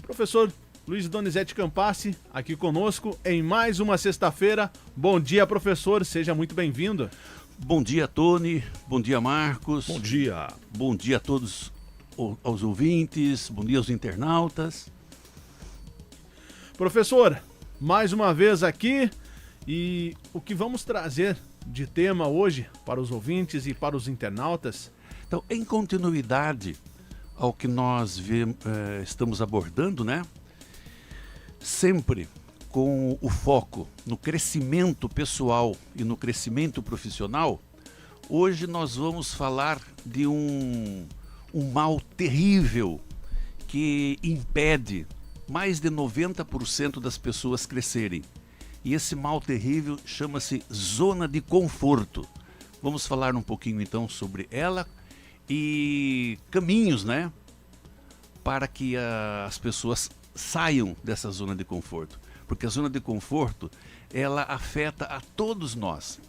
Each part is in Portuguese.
Professor Luiz Donizete Campassi, aqui conosco em mais uma sexta-feira. Bom dia, professor, seja muito bem-vindo. Bom dia, Tony. Bom dia, Marcos. Bom dia. Bom dia a todos aos ouvintes, bom dia aos internautas. Professor, mais uma vez aqui, e o que vamos trazer de tema hoje para os ouvintes e para os internautas? Então, em continuidade ao que nós estamos abordando, né? Sempre com o foco no crescimento pessoal e no crescimento profissional, hoje nós vamos falar de um mal terrível que impede mais de 90% das pessoas crescerem. E esse mal terrível chama-se zona de conforto. Vamos falar um pouquinho então sobre ela e caminhos, né, para que as pessoas saiam dessa zona de conforto. Porque a zona de conforto, ela afeta a todos nós.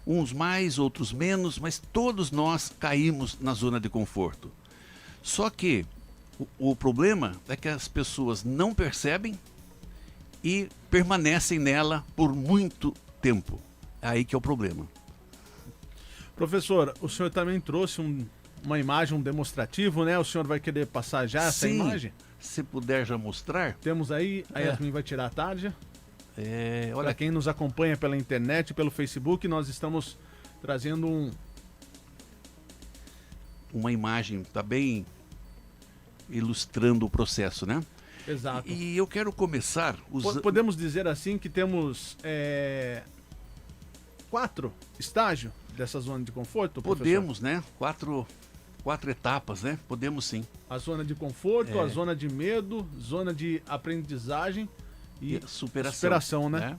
Uns mais, outros menos, mas todos nós caímos na zona de conforto. Só que o problema é que as pessoas não percebem e permanecem nela por muito tempo. É aí que é o problema. Professor, o senhor também trouxe uma imagem, um demonstrativo, né? O senhor vai querer passar já essa imagem? Se puder já mostrar. Temos aí, a Yasmin vai tirar a tarde. Olha, para quem nos acompanha pela internet, pelo Facebook, nós estamos trazendo uma imagem, está bem ilustrando o processo, né? Exato. E eu quero começar usando... Podemos dizer assim que temos 4 estágios dessa zona de conforto, professor? Podemos, né? Quatro etapas, né? Podemos sim. A zona de conforto, a zona de medo, zona de aprendizagem e superação, né?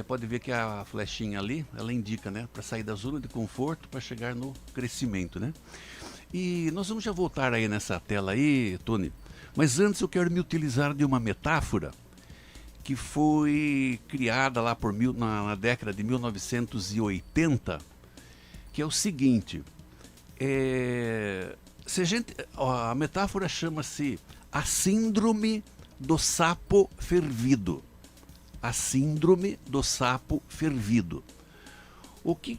Pode ver que a flechinha ali, ela indica, né? Para sair da zona de conforto para chegar no crescimento, né? E nós vamos já voltar aí nessa tela aí, Tony. Mas antes eu quero me utilizar de uma metáfora que foi criada lá na década de 1980, que é o seguinte: a metáfora chama-se a síndrome do sapo fervido. A síndrome do sapo fervido. O que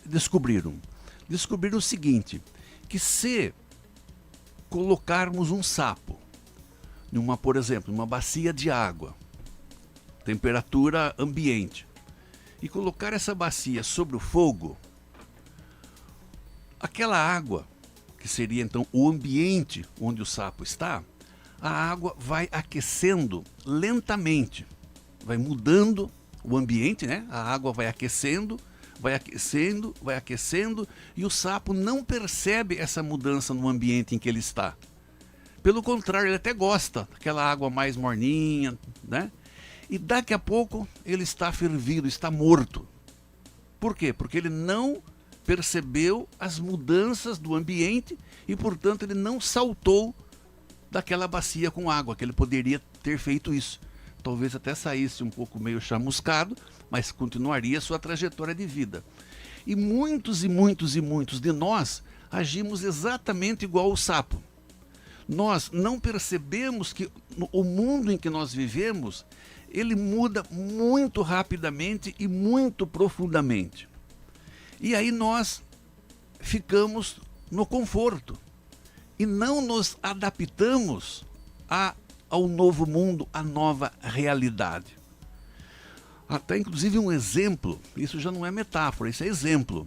descobriram? Descobriram o seguinte, que se colocarmos um sapo por exemplo, numa bacia de água, temperatura ambiente, e colocar essa bacia sobre o fogo, aquela água, que seria então o ambiente onde o sapo está, a água vai aquecendo lentamente, vai mudando o ambiente, né? A água vai aquecendo, vai aquecendo, vai aquecendo, e o sapo não percebe essa mudança no ambiente em que ele está. Pelo contrário, ele até gosta daquela água mais morninha, né? E daqui a pouco ele está fervido, está morto. Por quê? Porque ele não percebeu as mudanças do ambiente e, portanto, ele não saltou daquela bacia com água, que ele poderia ter feito isso. Talvez até saísse um pouco meio chamuscado, mas continuaria a sua trajetória de vida. E muitos e muitos e muitos de nós agimos exatamente igual ao sapo. Nós não percebemos que o mundo em que nós vivemos, ele muda muito rapidamente e muito profundamente. E aí nós ficamos no conforto e não nos adaptamos ao novo mundo, à nova realidade. Até inclusive um exemplo, isso já não é metáfora, isso é exemplo.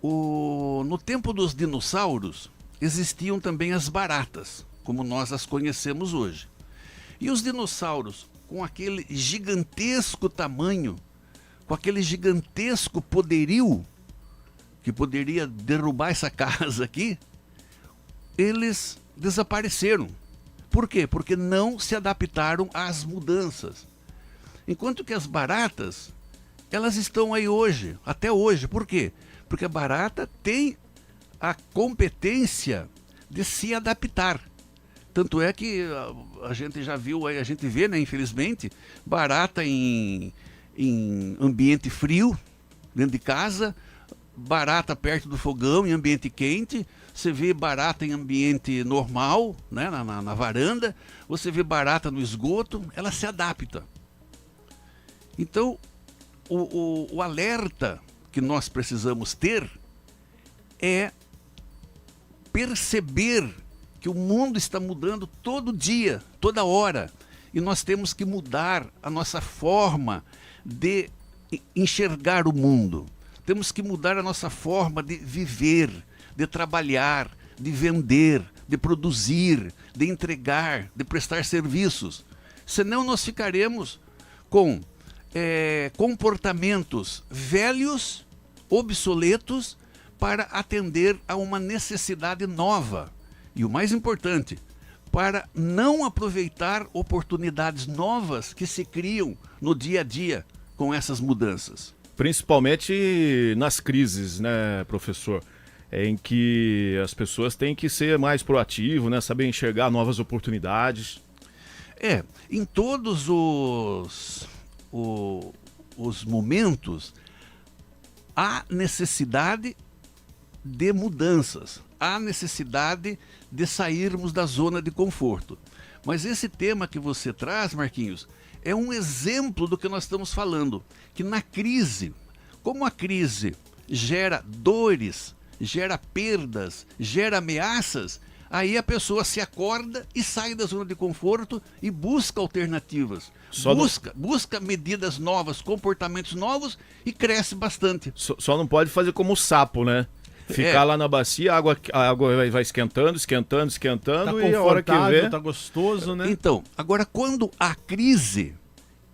No tempo dos dinossauros, existiam também as baratas, como nós as conhecemos hoje. E os dinossauros, com aquele gigantesco tamanho, com aquele gigantesco poderio, que poderia derrubar essa casa aqui, eles desapareceram. Por quê? Porque não se adaptaram às mudanças. Enquanto que as baratas, elas estão aí hoje, até hoje. Por quê? Porque a barata tem a competência de se adaptar. Tanto é que a gente já viu, a gente vê, né, infelizmente, barata em ambiente frio, dentro de casa, barata perto do fogão em ambiente quente, você vê barata em ambiente normal, né, na varanda, você vê barata no esgoto, ela se adapta. Então, o alerta que nós precisamos ter é perceber que o mundo está mudando todo dia, toda hora, e nós temos que mudar a nossa forma de enxergar o mundo. Temos que mudar a nossa forma de viver, de trabalhar, de vender, de produzir, de entregar, de prestar serviços. Senão nós ficaremos com comportamentos velhos, obsoletos, para atender a uma necessidade nova. E o mais importante, para não aproveitar oportunidades novas que se criam no dia a dia com essas mudanças. Principalmente nas crises, né, professor? Em que as pessoas têm que ser mais proativas, né, saber enxergar novas oportunidades. Em todos os momentos, há necessidade de mudanças, há necessidade de sairmos da zona de conforto. Mas esse tema que você traz, Marquinhos, é um exemplo do que nós estamos falando, que na crise, como a crise gera dores, gera perdas, gera ameaças, aí a pessoa se acorda e sai da zona de conforto e busca alternativas, busca medidas novas, comportamentos novos e cresce bastante. Só não pode fazer como o sapo, né? Ficar lá na bacia, a água vai esquentando, Tá e a hora que vê... tá gostoso, né? Então, agora quando há crise,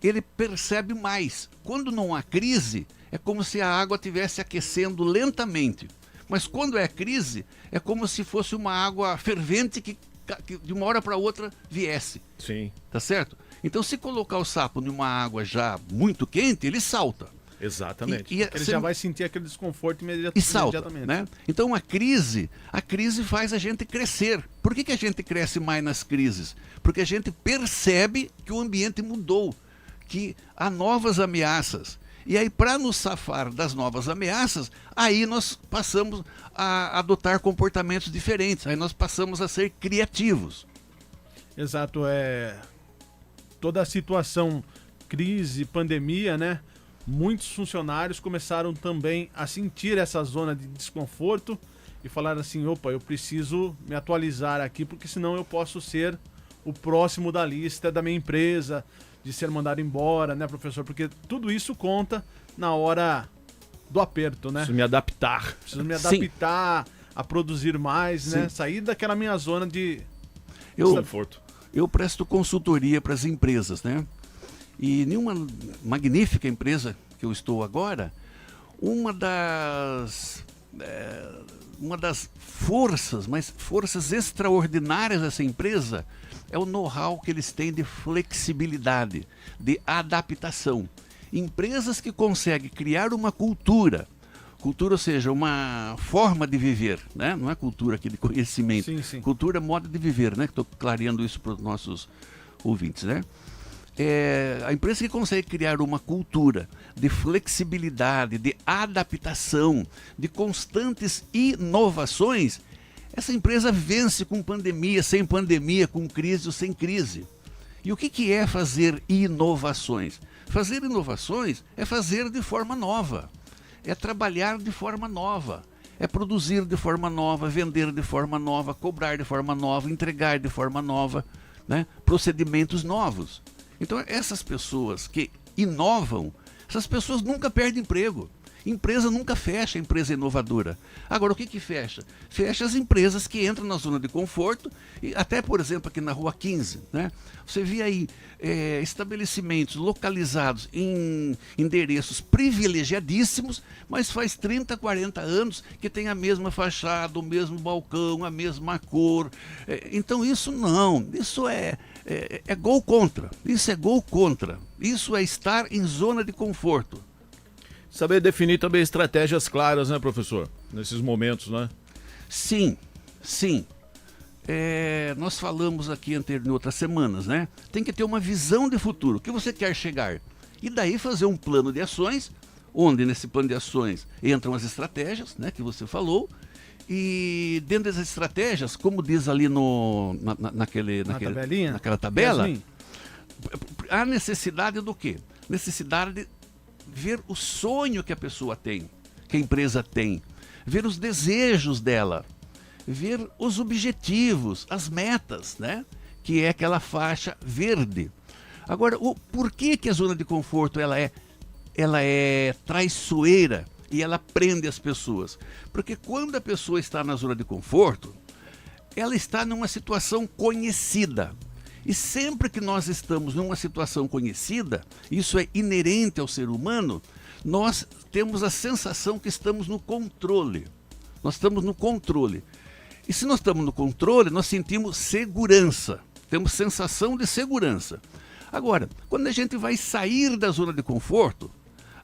ele percebe mais. Quando não há crise, é como se a água estivesse aquecendo lentamente. Mas quando é crise, é como se fosse uma água fervente que de uma hora para outra viesse. Sim. Tá certo? Então, se colocar o sapo numa água já muito quente, ele salta. Exatamente. Ele já vai sentir aquele desconforto e salta, imediatamente. Né? Então a crise faz a gente crescer. Por que a gente cresce mais nas crises? Porque a gente percebe que o ambiente mudou, que há novas ameaças. E aí, para nos safar das novas ameaças, aí nós passamos a adotar comportamentos diferentes, aí nós passamos a ser criativos. Exato, toda a situação, crise, pandemia, né? Muitos funcionários começaram também a sentir essa zona de desconforto e falaram assim, opa, eu preciso me atualizar aqui, porque senão eu posso ser o próximo da lista da minha empresa, de ser mandado embora, né, professor? Porque tudo isso conta na hora do aperto, né? Preciso me adaptar. Preciso me adaptar a produzir mais, né? Sair daquela minha zona de conforto. Eu presto consultoria para as empresas, né? E em uma magnífica empresa que eu estou agora, uma das forças extraordinárias dessa empresa é o know-how que eles têm de flexibilidade, de adaptação. Empresas que conseguem criar uma cultura, ou seja, uma forma de viver, né? Não é cultura aqui de conhecimento, sim. Cultura é modo de viver, né? Estou clareando isso para os nossos ouvintes, né? A empresa que consegue criar uma cultura de flexibilidade, de adaptação, de constantes inovações, essa empresa vence com pandemia, sem pandemia, com crise ou sem crise. E o que é fazer inovações? Fazer inovações é fazer de forma nova, é trabalhar de forma nova, é produzir de forma nova, vender de forma nova, cobrar de forma nova, entregar de forma nova, né? Procedimentos novos. Então, essas pessoas que inovam, essas pessoas nunca perdem emprego. Empresa nunca fecha, empresa inovadora. Agora, o que fecha? Fecha as empresas que entram na zona de conforto, e até, por exemplo, aqui na Rua 15, né? Você vê aí estabelecimentos localizados em endereços privilegiadíssimos, mas faz 30, 40 anos que tem a mesma fachada, o mesmo balcão, a mesma cor. Então, isso não, isso é gol contra. Isso é gol contra. Isso é estar em zona de conforto. Saber definir também estratégias claras, né, professor? Nesses momentos, né? Sim. Nós falamos aqui em outras semanas, né? Tem que ter uma visão de futuro. O que você quer chegar? E daí fazer um plano de ações onde nesse plano de ações entram as estratégias, né, que você falou, e dentro das estratégias, como diz ali naquela tabela, há necessidade do quê? Necessidade de ver o sonho que a pessoa tem, que a empresa tem, ver os desejos dela, ver os objetivos, as metas, né? Que é aquela faixa verde. Agora, por que a zona de conforto ela é traiçoeira e ela prende as pessoas? Porque quando a pessoa está na zona de conforto, ela está numa situação conhecida. E sempre que nós estamos numa situação conhecida, isso é inerente ao ser humano, nós temos a sensação que estamos no controle. Nós estamos no controle. E se nós estamos no controle, nós sentimos segurança. Temos sensação de segurança. Agora, quando a gente vai sair da zona de conforto,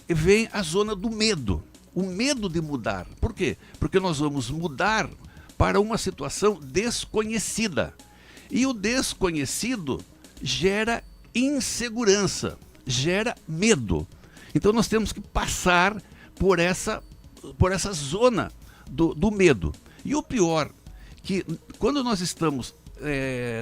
vem a zona do medo. O medo de mudar. Por quê? Porque nós vamos mudar para uma situação desconhecida. E o desconhecido gera insegurança, gera medo. Então nós temos que passar por essa zona do medo. E o pior, que quando nós estamos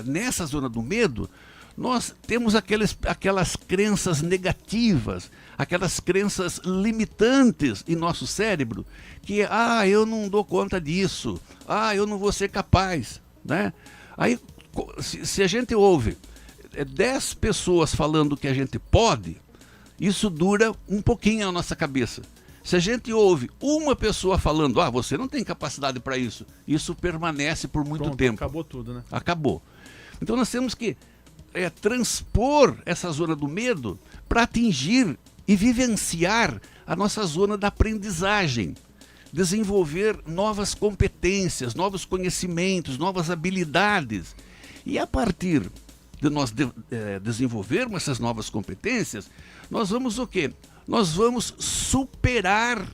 nessa zona do medo, nós temos aquelas crenças negativas, aquelas crenças limitantes em nosso cérebro, que eu não dou conta disso, eu não vou ser capaz, né? Aí, se a gente ouve 10 pessoas falando que a gente pode, isso dura um pouquinho na nossa cabeça. Se a gente ouve uma pessoa falando, você não tem capacidade para isso, isso permanece por muito tempo. Acabou tudo, né? Acabou. Então nós temos que transpor essa zona do medo para atingir e vivenciar a nossa zona da aprendizagem. Desenvolver novas competências, novos conhecimentos, novas habilidades. E a partir de nós desenvolvermos essas novas competências, nós vamos o quê? Nós vamos superar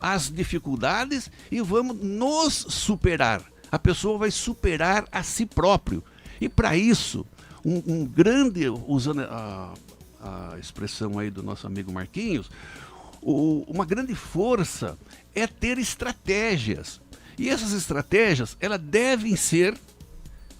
as dificuldades e vamos nos superar. A pessoa vai superar a si próprio. E para isso, um grande, usando a expressão aí do nosso amigo Marquinhos, uma grande força é ter estratégias. E essas estratégias, elas devem ser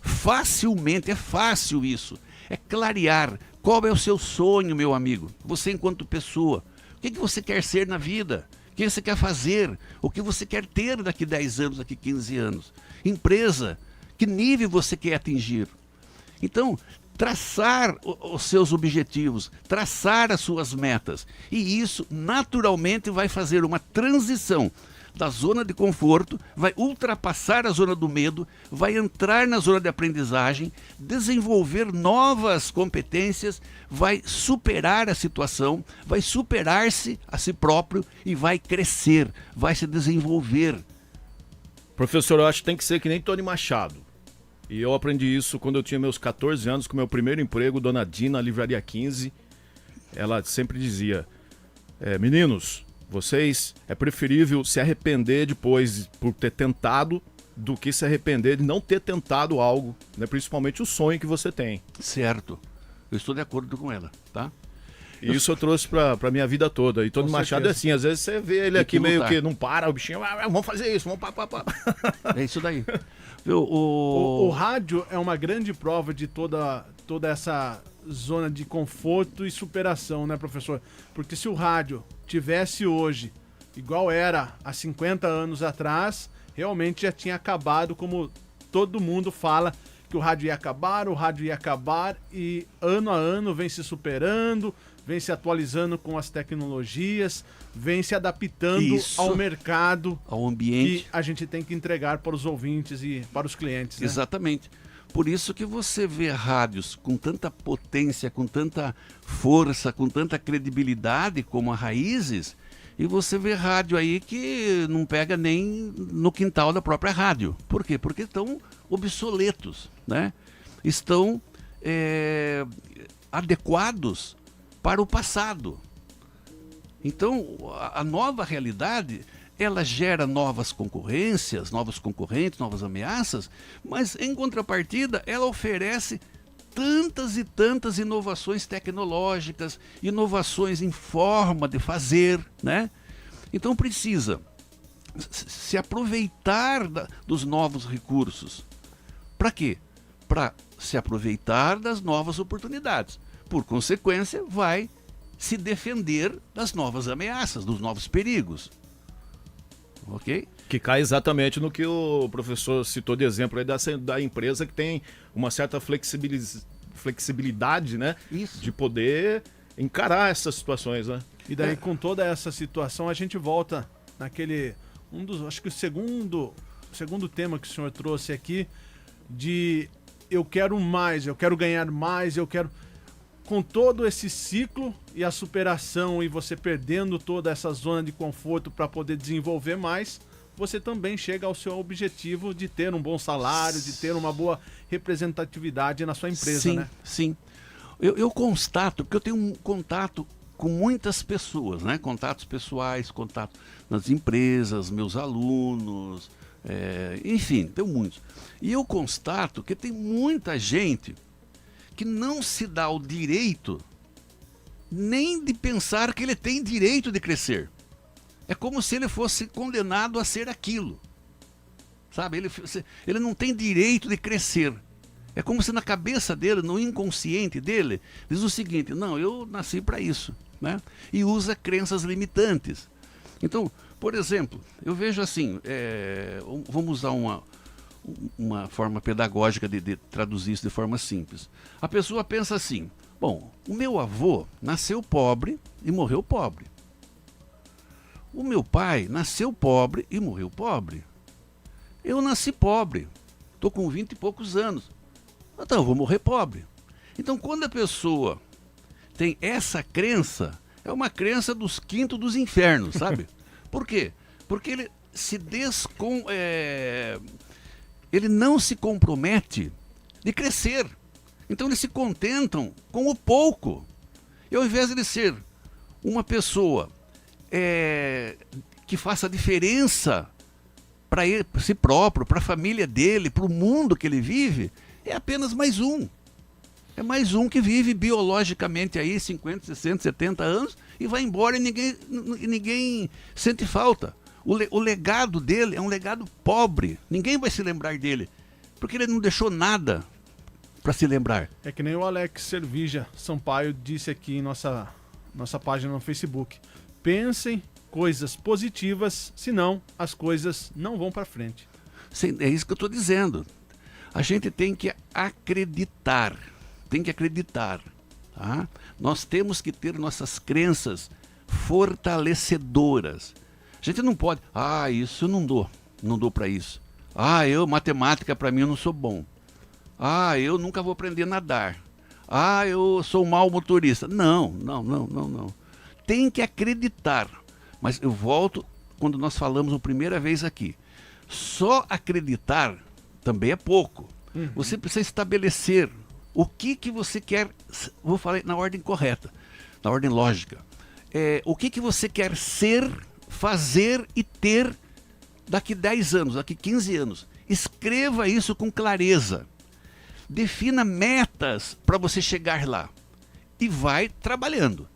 facilmente, é fácil isso, é clarear qual é o seu sonho, meu amigo, você enquanto pessoa, o que você quer ser na vida, o que você quer fazer, o que você quer ter daqui 10 anos, daqui 15 anos, empresa, que nível você quer atingir. Então, traçar os seus objetivos, traçar as suas metas, e isso naturalmente vai fazer uma transição da zona de conforto, vai ultrapassar a zona do medo, vai entrar na zona de aprendizagem, desenvolver novas competências, vai superar a situação, vai superar-se a si próprio e vai crescer, vai se desenvolver. Professor, eu acho que tem que ser que nem Tony Machado. E eu aprendi isso quando eu tinha meus 14 anos, com meu primeiro emprego, Dona Dina, Livraria 15. Ela sempre dizia, meninos, vocês, é preferível se arrepender depois por ter tentado do que se arrepender de não ter tentado algo, né? Principalmente o sonho que você tem. Certo, eu estou de acordo com ela, tá? E isso eu trouxe pra minha vida toda. E Tony Machado é assim, às vezes você vê ele aqui meio que não para, o bichinho, vamos fazer isso, vamos pá. É isso daí. O rádio é uma grande prova de toda essa zona de conforto e superação, né, professor? Porque se o rádio tivesse hoje igual era há 50 anos atrás, realmente já tinha acabado, como todo mundo fala que o rádio ia acabar, e ano a ano vem se superando, vem se atualizando com as tecnologias, vem se adaptando ao mercado, ao ambiente que a gente tem que entregar para os ouvintes e para os clientes, né? Exatamente. Por isso que você vê rádios com tanta potência, com tanta força, com tanta credibilidade como a Raízes, e você vê rádio aí que não pega nem no quintal da própria rádio. Por quê? Porque estão obsoletos, né? Estão adequados para o passado. Então, a nova realidade, ela gera novas concorrências, novos concorrentes, novas ameaças, mas em contrapartida ela oferece tantas e tantas inovações tecnológicas, inovações em forma de fazer, né? Então precisa se aproveitar dos novos recursos. Para quê? Para se aproveitar das novas oportunidades. Por consequência, vai se defender das novas ameaças, dos novos perigos. Ok? Que cai exatamente no que o professor citou de exemplo aí da empresa que tem uma certa flexibilidade, né? Isso. De poder encarar essas situações, né? E daí, com toda essa situação, a gente volta naquele... acho que o segundo tema que o senhor trouxe aqui, de eu quero mais, eu quero ganhar mais, eu quero... Com todo esse ciclo e a superação e você perdendo toda essa zona de conforto para poder desenvolver mais, você também chega ao seu objetivo de ter um bom salário, de ter uma boa representatividade na sua empresa, sim, né? Sim. Eu constato, porque eu tenho um contato com muitas pessoas, né? Contatos pessoais, contato nas empresas, meus alunos, enfim, tenho muitos. E eu constato que tem muita gente que não se dá o direito nem de pensar que ele tem direito de crescer. É como se ele fosse condenado a ser aquilo. Sabe? Ele não tem direito de crescer. É como se na cabeça dele, no inconsciente dele, diz o seguinte: não, eu nasci para isso, né? E usa crenças limitantes. Então, por exemplo, eu vejo assim, vamos usar uma forma pedagógica de traduzir isso de forma simples. A pessoa pensa assim: bom, o meu avô nasceu pobre e morreu pobre. O meu pai nasceu pobre e morreu pobre. Eu nasci pobre, estou com 20 e poucos anos, então eu vou morrer pobre. Então, quando a pessoa tem essa crença, é uma crença dos quintos dos infernos, sabe? Por quê? Porque ele ele não se compromete de crescer. Então eles se contentam com o pouco. E ao invés de ele ser uma pessoa que faça diferença para si próprio, para a família dele, para o mundo que ele vive, é apenas mais um. É mais um que vive biologicamente aí 50, 60, 70 anos e vai embora e ninguém sente falta. O legado dele é um legado pobre. Ninguém vai se lembrar dele, porque ele não deixou nada para se lembrar. É que nem o Alex Servija Sampaio disse aqui em nossa página no Facebook. Pensem coisas positivas, senão as coisas não vão para frente. Sim, é isso que eu estou dizendo. A gente tem que acreditar. Tem que acreditar. Tá? Nós temos que ter nossas crenças fortalecedoras. A gente não pode, isso eu não dou para isso. Matemática para mim eu não sou bom. Eu nunca vou aprender a nadar. Eu sou um mau motorista. Não. Tem que acreditar. Mas eu volto quando nós falamos a primeira vez aqui. Só acreditar também é pouco. Você precisa estabelecer o que você quer, vou falar na ordem correta, na ordem lógica. O que você quer ser, fazer e ter daqui 10 anos, daqui 15 anos. Escreva isso com clareza. Defina metas para você chegar lá. E vai trabalhando.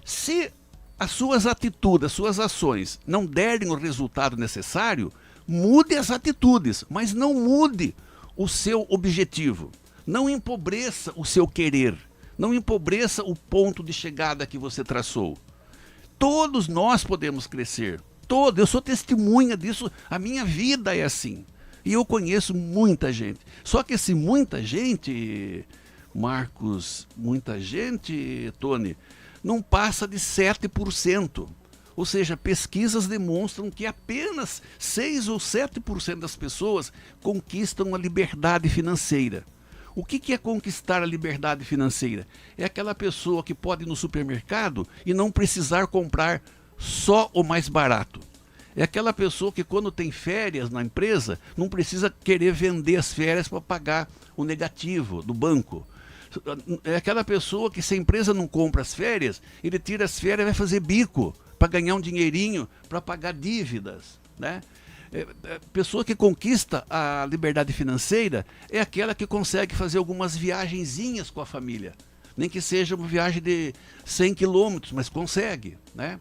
Se as suas atitudes, as suas ações não derem o resultado necessário, mude as atitudes, mas não mude o seu objetivo. Não empobreça o seu querer. Não empobreça o ponto de chegada que você traçou. Todos nós podemos crescer. Eu sou testemunha disso. A minha vida é assim. E eu conheço muita gente. Só que esse muita gente, Marcos, muita gente, Tony, não passa de 7%. Ou seja, pesquisas demonstram que apenas 6 ou 7% das pessoas conquistam a liberdade financeira. O que é conquistar a liberdade financeira? É aquela pessoa que pode ir no supermercado e não precisar comprar só o mais barato. É aquela pessoa que quando tem férias na empresa, não precisa querer vender as férias para pagar o negativo do banco. É aquela pessoa que se a empresa não compra as férias, ele tira as férias e vai fazer bico para ganhar um dinheirinho para pagar dívidas, né? Pessoa que conquista a liberdade financeira é aquela que consegue fazer algumas viagenzinhas com a família. Nem que seja uma viagem de 100 quilômetros, mas consegue, né?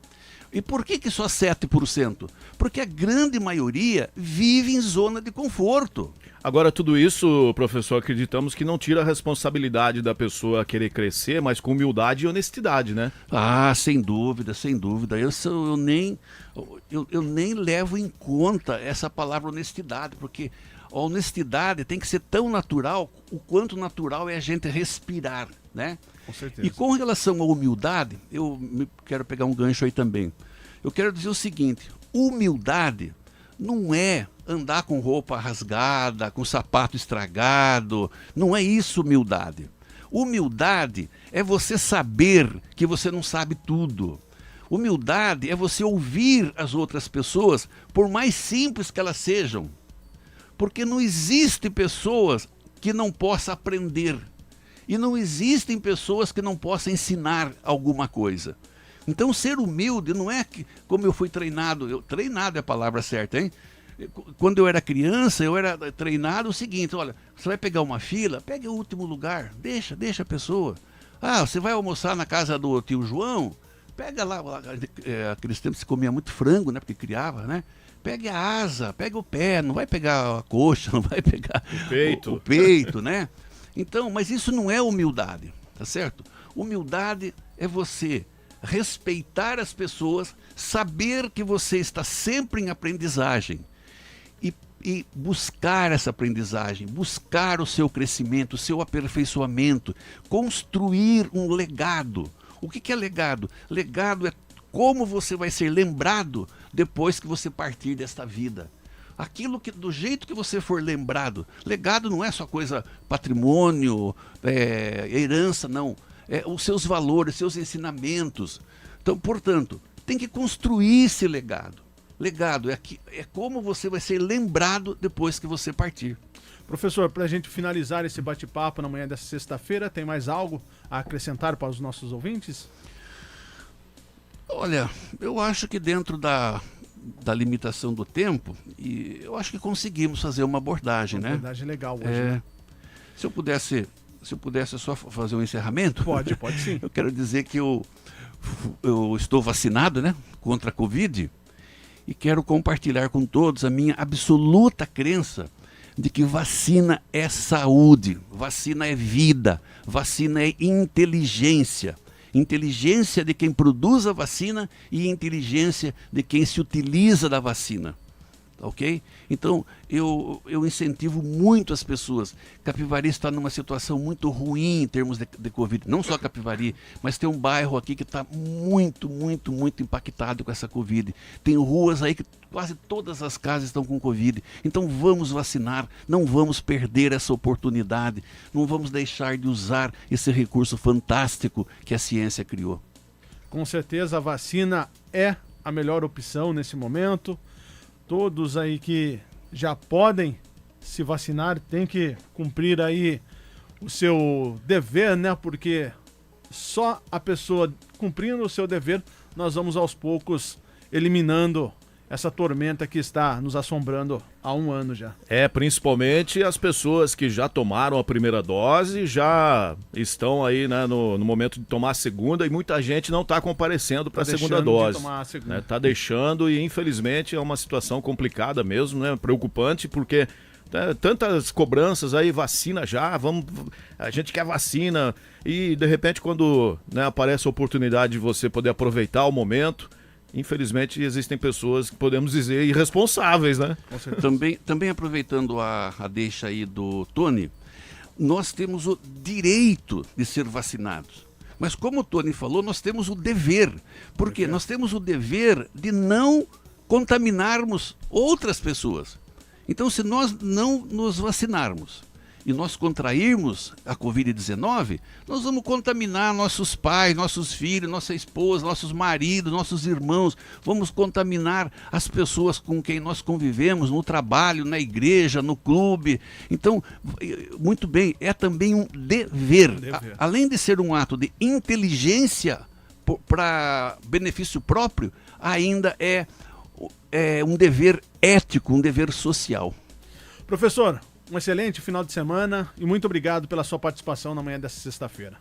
E por que só 7%? Porque a grande maioria vive em zona de conforto. Agora, tudo isso, professor, acreditamos que não tira a responsabilidade da pessoa querer crescer, mas com humildade e honestidade, né? Ah, sem dúvida, sem dúvida. Eu nem levo em conta essa palavra honestidade, porque a honestidade tem que ser tão natural, o quanto natural é a gente respirar, né? Com certeza. E com relação à humildade, quero pegar um gancho aí também. Eu quero dizer o seguinte, humildade não é andar com roupa rasgada, com sapato estragado, não é isso humildade. Humildade é você saber que você não sabe tudo. Humildade é você ouvir as outras pessoas, por mais simples que elas sejam. Porque não existem pessoas que não possam aprender. E não existem pessoas que não possam ensinar alguma coisa. Então, ser humilde não é que, como eu fui treinado, treinado é a palavra certa, hein? Quando eu era criança, eu era treinado o seguinte, olha, você vai pegar uma fila, pegue o último lugar, deixa a pessoa. Ah, você vai almoçar na casa do tio João, pega lá, aqueles tempos se comia muito frango, né, porque criava, né? Pegue a asa, pega o pé, não vai pegar a coxa, não vai pegar o peito, né? Então, mas isso não é humildade, tá certo? Humildade é você respeitar as pessoas, saber que você está sempre em aprendizagem e buscar essa aprendizagem, buscar o seu crescimento, o seu aperfeiçoamento, construir um legado. O que é legado? Legado é como você vai ser lembrado depois que você partir desta vida. Aquilo que, do jeito que você for lembrado, legado não é só coisa, patrimônio, herança, não. É os seus valores, seus ensinamentos. Então, portanto, tem que construir esse legado. Legado é como você vai ser lembrado depois que você partir. Professor, para a gente finalizar esse bate-papo na manhã dessa sexta-feira, tem mais algo a acrescentar para os nossos ouvintes? Olha, eu acho que dentro da limitação do tempo, e eu acho que conseguimos fazer uma abordagem, né? Uma abordagem legal hoje, né? Se eu pudesse só fazer um encerramento... Pode sim. Eu quero dizer que eu estou vacinado, né, contra a Covid, e quero compartilhar com todos a minha absoluta crença de que vacina é saúde, vacina é vida, vacina é inteligência. Inteligência de quem produz a vacina e inteligência de quem se utiliza da vacina. Ok? Então, eu incentivo muito as pessoas. Capivari está numa situação muito ruim em termos de Covid. Não só Capivari, mas tem um bairro aqui que está muito, muito, muito impactado com essa Covid. Tem ruas aí que quase todas as casas estão com Covid. Então, vamos vacinar. Não vamos perder essa oportunidade. Não vamos deixar de usar esse recurso fantástico que a ciência criou. Com certeza, a vacina é a melhor opção nesse momento. Todos aí que já podem se vacinar têm que cumprir aí o seu dever, né? Porque só a pessoa cumprindo o seu dever, nós vamos aos poucos eliminando essa tormenta que está nos assombrando há um ano já. Principalmente as pessoas que já tomaram a primeira dose, já estão aí, né, no momento de tomar a segunda, e muita gente não está comparecendo para a segunda dose. Está deixando, e infelizmente é uma situação complicada mesmo, né, preocupante, porque tantas cobranças aí, vacina já, a gente quer vacina, e de repente quando, né, aparece a oportunidade de você poder aproveitar o momento, infelizmente existem pessoas que podemos dizer irresponsáveis, né? Também aproveitando a deixa aí do Tony, nós temos o direito de ser vacinados. Mas como o Tony falou, nós temos o dever. Por quê? Nós temos o dever de não contaminarmos outras pessoas. Então, se nós não nos vacinarmos e nós contrairmos a Covid-19, nós vamos contaminar nossos pais, nossos filhos, nossa esposa, nossos maridos, nossos irmãos, vamos contaminar as pessoas com quem nós convivemos no trabalho, na igreja, no clube. Então, muito bem, é também um dever. Além de ser um ato de inteligência para benefício próprio, ainda é um dever ético, um dever social. Professor, um excelente final de semana e muito obrigado pela sua participação na manhã dessa sexta-feira.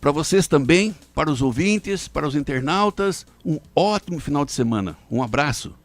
Para vocês também, para os ouvintes, para os internautas, um ótimo final de semana. Um abraço.